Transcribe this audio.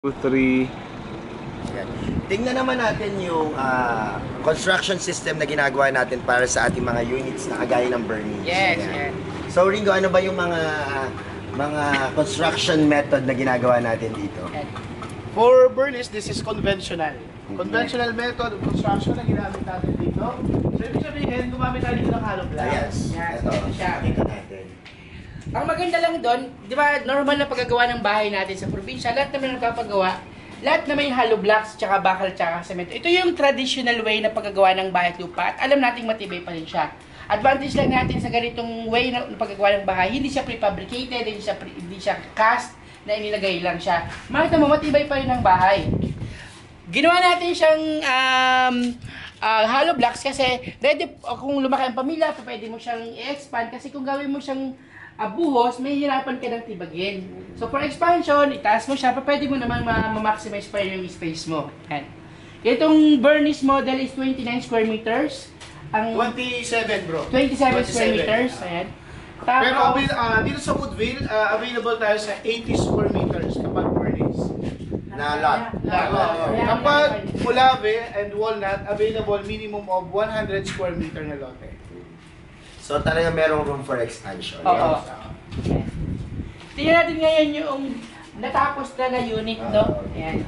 2, 3. Yan. Tingnan naman natin yung construction system na ginagawa natin para sa ating mga units na kagaya ng Bernice. Yes, Ayan. yes. So Ringo, ano ba yung mga construction method na ginagawa natin dito? For Bernice, this is conventional. Conventional method of construction na ginamit natin dito. So, ibig sabihin, gumamit tayo dito ng hollow block. Yes. Yan, Ito, ito siya. pakita natin. Ang maganda lang doon, di ba, normal na paggagawa ng bahay natin sa probinsya, lahat naman nagpapagawa, lahat na may hollow blocks, tsaka bakal, tsaka semento. Ito yung traditional way na paggagawa ng bahay at lupa at alam nating matibay pa rin siya. Advantage lang natin sa ganitong way na paggagawa ng bahay, hindi siya prefabricated, hindi siya cast, na inilagay lang siya. Makita mo, matibay pa rin ang bahay. Ginawa natin siyang hollow blocks kasi ready, kung lumaki ang pamilya, pwede mo siyang i-expand kasi kung gawin mo siyang buhos, may hirapan ka ng tibagin. So for expansion, itaas mo siya, pwede mo naman ma-maximize pa yung space mo. Yan. Itong Bernice model is 29 square meters. Ang 27, bro. 27 square meters. Ayan. Tapos, Pero dito sa Woodville, available tayo sa 80 square meters kapag Bernice. Na lot. Kapag Mulave and Walnut, available minimum of 100 square meter na lote. So talaga merong room for expansion. Oo. Yan. Tingnan natin ngayon yung natapos na unit, no? Ayan.